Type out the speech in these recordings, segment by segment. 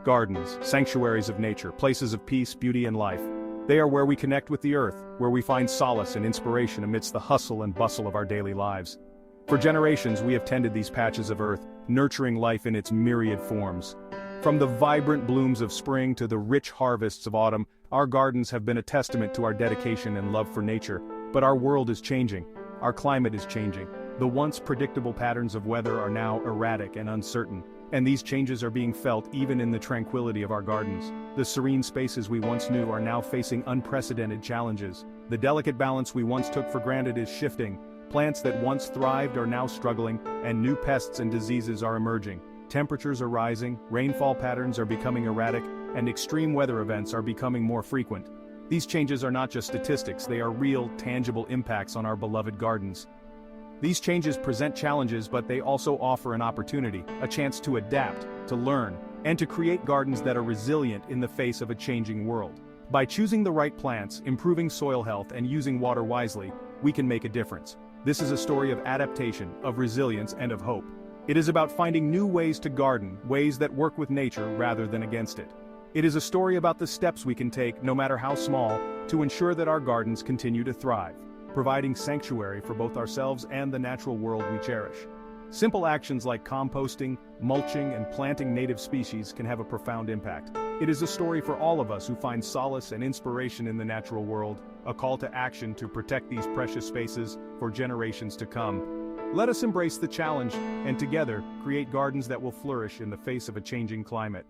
Gardens, sanctuaries of nature, places of peace, beauty and life. They are where we connect with the earth, where we find solace and inspiration amidst the hustle and bustle of our daily lives. For generations we have tended these patches of earth, nurturing life in its myriad forms. From the vibrant blooms of spring to the rich harvests of autumn, our gardens have been a testament to our dedication and love for nature. But our world is changing. Our climate is changing. The once predictable patterns of weather are now erratic and uncertain. And these changes are being felt even in the tranquility of our gardens. The serene spaces we once knew are now facing unprecedented challenges. The delicate balance we once took for granted is shifting. Plants that once thrived are now struggling, and new pests and diseases are emerging. Temperatures are rising, rainfall patterns are becoming erratic, and extreme weather events are becoming more frequent. These changes are not just statistics, they are real, tangible impacts on our beloved gardens. These changes present challenges, but they also offer an opportunity, a chance to adapt, to learn, and to create gardens that are resilient in the face of a changing world. By choosing the right plants, improving soil health, and using water wisely, we can make a difference. This is a story of adaptation, of resilience, and of hope. It is about finding new ways to garden, ways that work with nature rather than against it. It is a story about the steps we can take, no matter how small, to ensure that our gardens continue to thrive, providing sanctuary for both ourselves and the natural world we cherish. Simple actions like composting, mulching, and planting native species can have a profound impact. It is a story for all of us who find solace and inspiration in the natural world, a call to action to protect these precious spaces for generations to come. Let us embrace the challenge, and together, create gardens that will flourish in the face of a changing climate.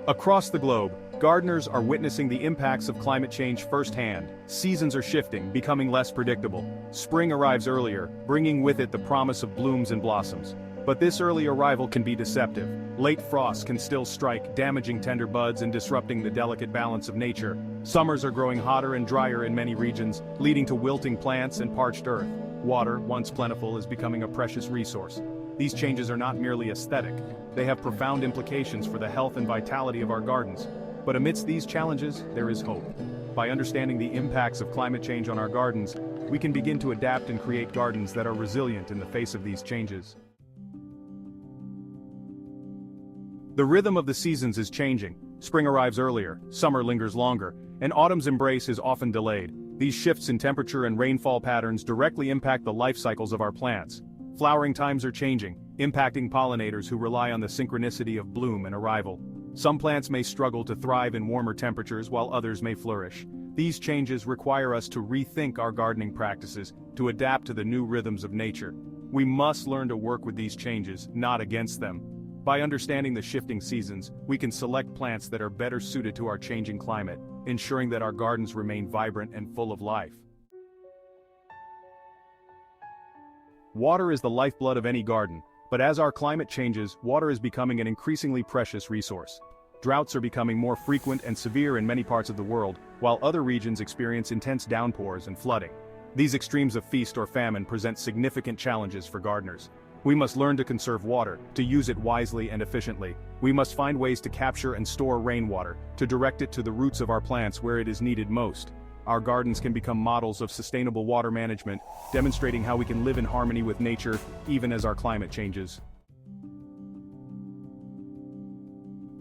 Across the globe, gardeners are witnessing the impacts of climate change firsthand. Seasons are shifting, becoming less predictable. Spring arrives earlier, bringing with it the promise of blooms and blossoms. But this early arrival can be deceptive. Late frosts can still strike, damaging tender buds and disrupting the delicate balance of nature. Summers are growing hotter and drier in many regions, leading to wilting plants and parched earth. Water, once plentiful, is becoming a precious resource. These changes are not merely aesthetic. They have profound implications for the health and vitality of our gardens. But amidst these challenges, there is hope. By understanding the impacts of climate change on our gardens, we can begin to adapt and create gardens that are resilient in the face of these changes. The rhythm of the seasons is changing. Spring arrives earlier, summer lingers longer, and autumn's embrace is often delayed. These shifts in temperature and rainfall patterns directly impact the life cycles of our plants. Flowering times are changing, impacting pollinators who rely on the synchronicity of bloom and arrival. Some plants may struggle to thrive in warmer temperatures while others may flourish. These changes require us to rethink our gardening practices, to adapt to the new rhythms of nature. We must learn to work with these changes, not against them. By understanding the shifting seasons, we can select plants that are better suited to our changing climate, ensuring that our gardens remain vibrant and full of life. Water is the lifeblood of any garden, but as our climate changes, water is becoming an increasingly precious resource. Droughts are becoming more frequent and severe in many parts of the world, while other regions experience intense downpours and flooding. These extremes of feast or famine present significant challenges for gardeners. We must learn to conserve water, to use it wisely and efficiently. We must find ways to capture and store rainwater, to direct it to the roots of our plants where it is needed most. Our gardens can become models of sustainable water management, demonstrating how we can live in harmony with nature, even as our climate changes.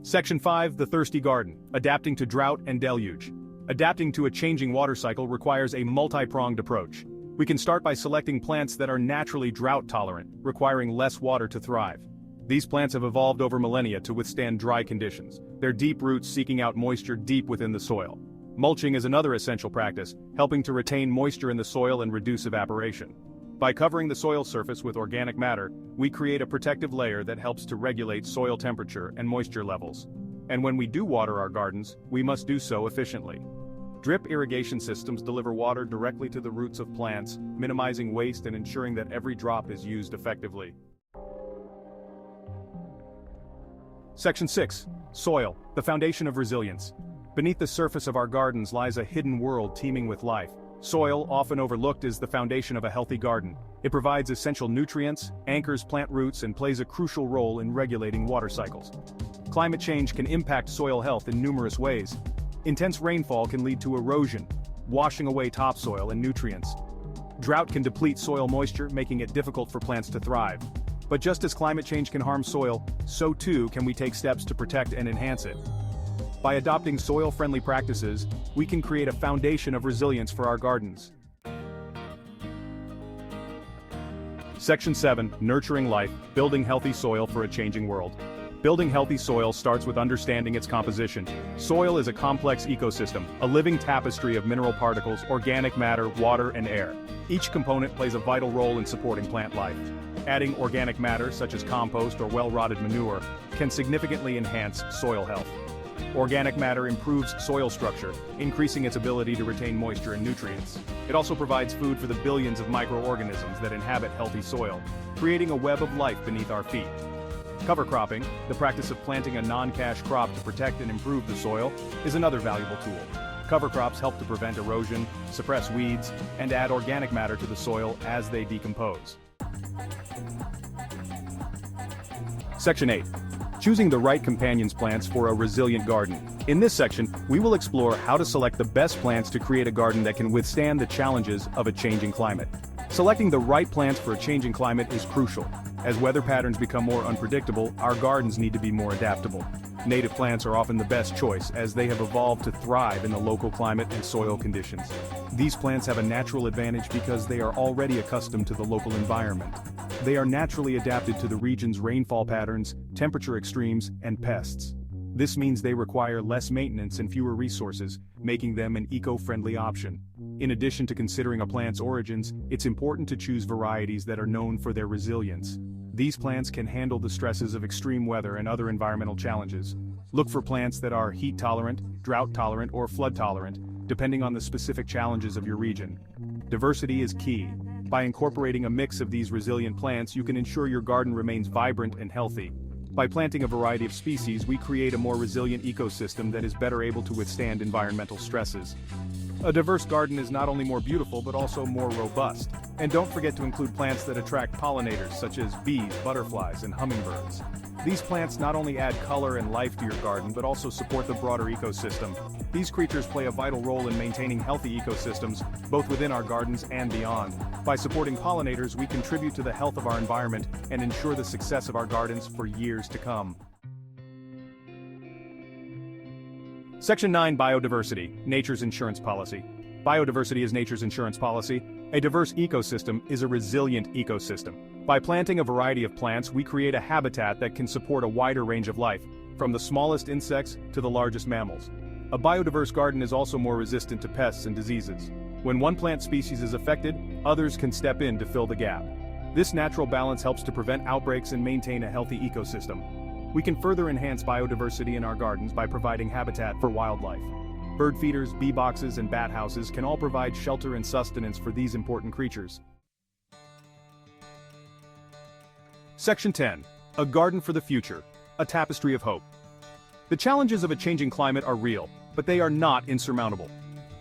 Section 5, The Thirsty Garden, Adapting to Drought and Deluge. Adapting to a changing water cycle requires a multi-pronged approach. We can start by selecting plants that are naturally drought-tolerant, requiring less water to thrive. These plants have evolved over millennia to withstand dry conditions, their deep roots seeking out moisture deep within the soil. Mulching is another essential practice, helping to retain moisture in the soil and reduce evaporation. By covering the soil surface with organic matter, we create a protective layer that helps to regulate soil temperature and moisture levels. And when we do water our gardens, we must do so efficiently. Drip irrigation systems deliver water directly to the roots of plants, minimizing waste and ensuring that every drop is used effectively. Section 6. Soil, the foundation of resilience. Beneath the surface of our gardens lies a hidden world teeming with life. Soil, often overlooked, is the foundation of a healthy garden. It provides essential nutrients, anchors plant roots, and plays a crucial role in regulating water cycles. Climate change can impact soil health in numerous ways. Intense rainfall can lead to erosion, washing away topsoil and nutrients. Drought can deplete soil moisture, making it difficult for plants to thrive. But just as climate change can harm soil, so too can we take steps to protect and enhance it. By adopting soil-friendly practices, we can create a foundation of resilience for our gardens. Section 7, Nurturing Life, Building Healthy Soil for a Changing World. Building healthy soil starts with understanding its composition. Soil is a complex ecosystem, a living tapestry of mineral particles, organic matter, water, and air. Each component plays a vital role in supporting plant life. Adding organic matter, such as compost or well-rotted manure, can significantly enhance soil health. Organic matter improves soil structure, increasing its ability to retain moisture and nutrients. It also provides food for the billions of microorganisms that inhabit healthy soil, creating a web of life beneath our feet. Cover cropping, the practice of planting a non-cash crop to protect and improve the soil, is another valuable tool. Cover crops help to prevent erosion, suppress weeds, and add organic matter to the soil as they decompose. Section 8. Choosing the right companions plants for a resilient garden. In this section, we will explore how to select the best plants to create a garden that can withstand the challenges of a changing climate. Selecting the right plants for a changing climate is crucial. As weather patterns become more unpredictable, our gardens need to be more adaptable. Native plants are often the best choice as they have evolved to thrive in the local climate and soil conditions. These plants have a natural advantage because they are already accustomed to the local environment. They are naturally adapted to the region's rainfall patterns, temperature extremes, and pests. This means they require less maintenance and fewer resources, making them an eco-friendly option. In addition to considering a plant's origins, it's important to choose varieties that are known for their resilience. These plants can handle the stresses of extreme weather and other environmental challenges. Look for plants that are heat-tolerant, drought-tolerant, or flood-tolerant, depending on the specific challenges of your region. Diversity is key. By incorporating a mix of these resilient plants, you can ensure your garden remains vibrant and healthy. By planting a variety of species, we create a more resilient ecosystem that is better able to withstand environmental stresses. A diverse garden is not only more beautiful but also more robust. And don't forget to include plants that attract pollinators such as bees, butterflies, and hummingbirds. These plants not only add color and life to your garden but also support the broader ecosystem. These creatures play a vital role in maintaining healthy ecosystems, both within our gardens and beyond. By supporting pollinators, we contribute to the health of our environment and ensure the success of our gardens for years to come. Section 9, Biodiversity, Nature's Insurance Policy. Biodiversity is nature's insurance policy. A diverse ecosystem is a resilient ecosystem. By planting a variety of plants, we create a habitat that can support a wider range of life, from the smallest insects to the largest mammals. A biodiverse garden is also more resistant to pests and diseases. When one plant species is affected, others can step in to fill the gap. This natural balance helps to prevent outbreaks and maintain a healthy ecosystem. We can further enhance biodiversity in our gardens by providing habitat for wildlife. Bird feeders, bee boxes, and bat houses can all provide shelter and sustenance for these important creatures. Section 10. A Garden for the Future, a Tapestry of Hope. The challenges of a changing climate are real, but they are not insurmountable.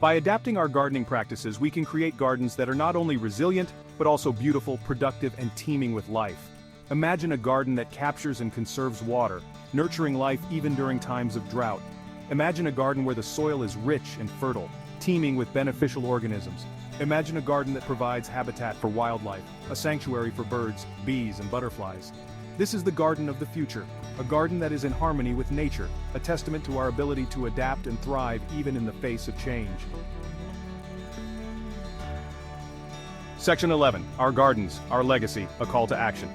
By adapting our gardening practices, we can create gardens that are not only resilient, but also beautiful, productive, and teeming with life. Imagine a garden that captures and conserves water, nurturing life even during times of drought. Imagine a garden where the soil is rich and fertile, teeming with beneficial organisms. Imagine a garden that provides habitat for wildlife, a sanctuary for birds, bees, and butterflies. This is the garden of the future, a garden that is in harmony with nature, a testament to our ability to adapt and thrive even in the face of change. Section 11, Our Gardens, Our Legacy, a Call to Action.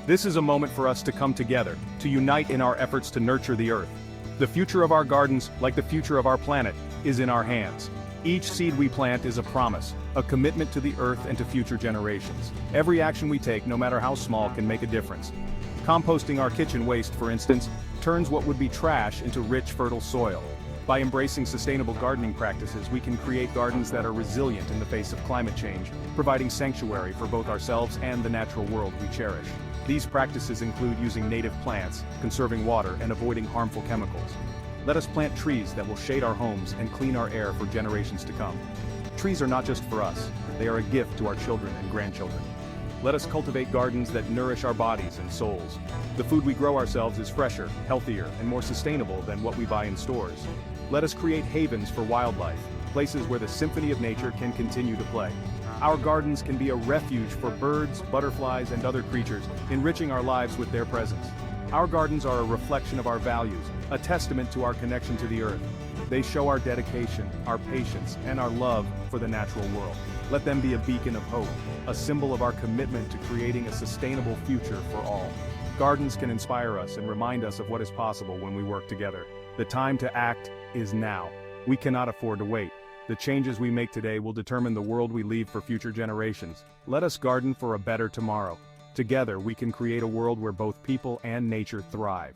This is a moment for us to come together, to unite in our efforts to nurture the earth. The future of our gardens, like the future of our planet, is in our hands. Each seed we plant is a promise, a commitment to the earth and to future generations. Every action we take, no matter how small, can make a difference. Composting our kitchen waste, for instance, turns what would be trash into rich, fertile soil. By embracing sustainable gardening practices, we can create gardens that are resilient in the face of climate change, providing sanctuary for both ourselves and the natural world we cherish. These practices include using native plants, conserving water, and avoiding harmful chemicals. Let us plant trees that will shade our homes and clean our air for generations to come. Trees are not just for us, they are a gift to our children and grandchildren. Let us cultivate gardens that nourish our bodies and souls. The food we grow ourselves is fresher, healthier, and more sustainable than what we buy in stores. Let us create havens for wildlife, places where the symphony of nature can continue to play. Our gardens can be a refuge for birds, butterflies, and other creatures, enriching our lives with their presence. Our gardens are a reflection of our values, a testament to our connection to the earth. They show our dedication, our patience, and our love for the natural world. Let them be a beacon of hope, a symbol of our commitment to creating a sustainable future for all. Gardens can inspire us and remind us of what is possible when we work together. The time to act is now. We cannot afford to wait. The changes we make today will determine the world we leave for future generations. Let us garden for a better tomorrow. Together, we can create a world where both people and nature thrive.